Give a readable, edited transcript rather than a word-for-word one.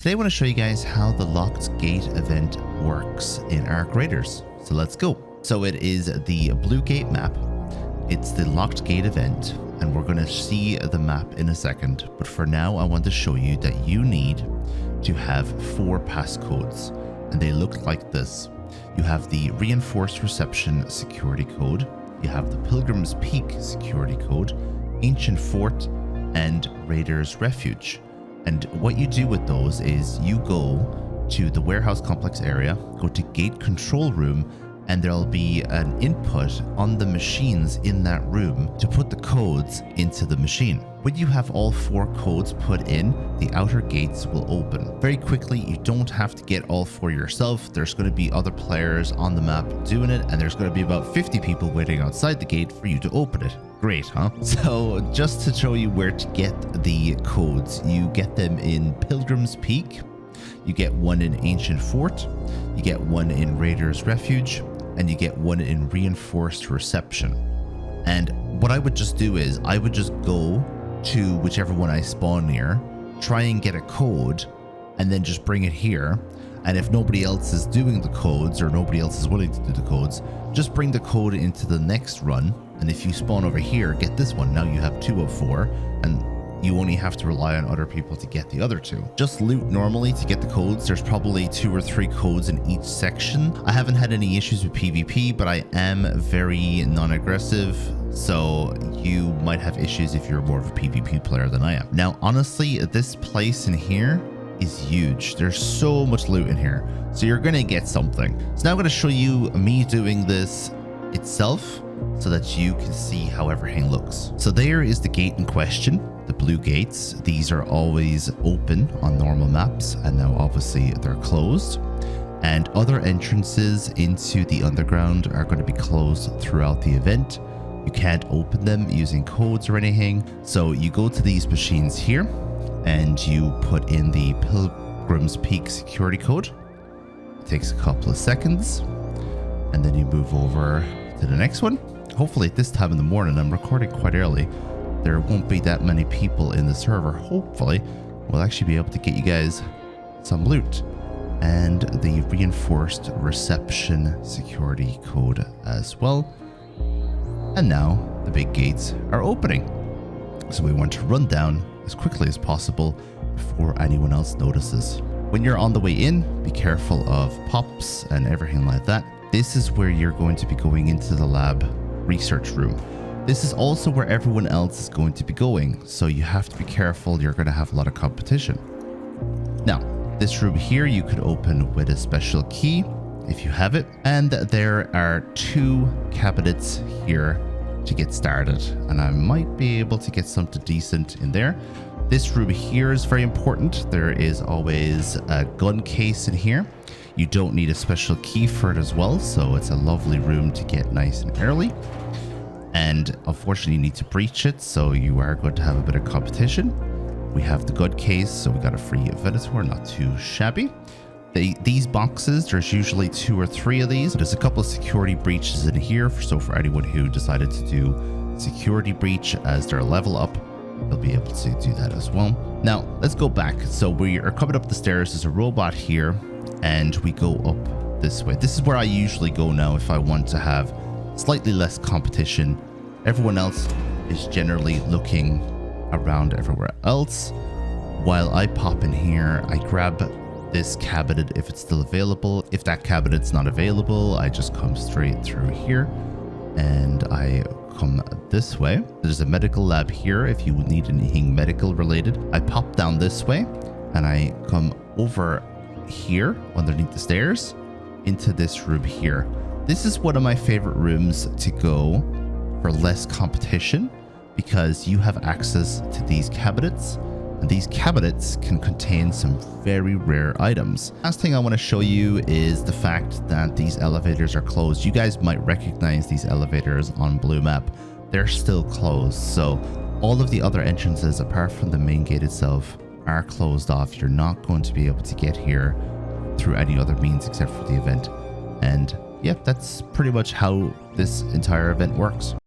Today I want to show you guys how the locked gate event works in Ark Raiders. So let's go. So it is the blue gate map. It's the locked gate event, and we're going to see the map in a second. But for now, I want to show you that you need to have 4 passcodes, and they look like this. You have the reinforced reception security code. You have the Pilgrim's Peak security code, Ancient Fort, and Raiders Refuge. And what you do with those is you go to the warehouse complex area, go to gate control room, and there'll be an input on the machines in that room to put the codes into the machine. When you have all 4 codes put in, the outer gates will open. Very quickly, you don't have to get all 4 yourself. There's going to be other players on the map doing it, and there's going to be about 50 people waiting outside the gate for you to open it. Great, huh? So just to show you where to get the codes, you get them in Pilgrim's Peak, you get one in Ancient Fort, you get one in Raiders Refuge, and you get one in Reinforced Reception. And what I would just do is I would just go to whichever one I spawn near, try and get a code, and then just bring it here. And if nobody else is doing the codes or nobody else is willing to do the codes, just bring the code into the next run. And if you spawn over here, get this one. Now you have 2 of 4, and you only have to rely on other people to get the other 2. Just loot normally to get the codes. There's probably 2 or 3 codes in each section. I haven't had any issues with PvP, but I am very non-aggressive, so you might have issues if you're more of a PvP player than I am. Now, honestly, this place in here is huge. There's so much loot in here, so you're gonna get something. So now I'm gonna show you me doing this itself so that you can see how everything looks. So there is the gate in question, the blue gates. These are always open on normal maps, and now obviously they're closed. And other entrances into the underground are going to be closed throughout the event. You can't open them using codes or anything. So you go to these machines here and you put in the Pilgrim's Peak security code. It takes a couple of seconds, and then you move over to the next one. Hopefully at this time in the morning, I'm recording quite early, there won't be that many people in the server. Hopefully we'll actually be able to get you guys some loot, and the reinforced reception security code as well. And now the big gates are opening, so we want to run down as quickly as possible before anyone else notices. When you're on the way in, be careful of pops and everything like that. This is where you're going to be going into the lab research room. This is also where everyone else is going to be going, so you have to be careful. You're going to have a lot of competition. Now, this room here you could open with a special key if you have it, and there are 2 cabinets here to get started, and I might be able to get something decent in there. This room here is very important. There is always a gun case in here. You don't need a special key for it as well, so it's a lovely room to get nice and early. And unfortunately you need to breach it, so you are going to have a bit of competition. We have the gun case, so we got a free Venator, not too shabby. These boxes, there's usually 2 or 3 of these. There's a couple of security breaches in here, so for anyone who decided to do security breach as their level up, they'll be able to do that as well. Now let's go back. So we are coming up the stairs. There's a robot here, and we go up this way. This is where I usually go now if I want to have slightly less competition. Everyone else is generally looking around everywhere else. While I pop in here, I grab this cabinet if it's still available. If that cabinet's not available, I just come straight through here and I come this way. There's a medical lab here if you need anything medical related. I pop down this way and I come over here underneath the stairs into this room here. This is one of my favorite rooms to go for less competition, because you have access to these cabinets, and these cabinets can contain some very rare items. Last thing I want to show you is the fact that these elevators are closed. You guys might recognize these elevators on Blue Map. They're still closed, so all of the other entrances apart from the main gate itself are closed off. You're not going to be able to get here through any other means except for the event. And yeah, that's pretty much how this entire event works.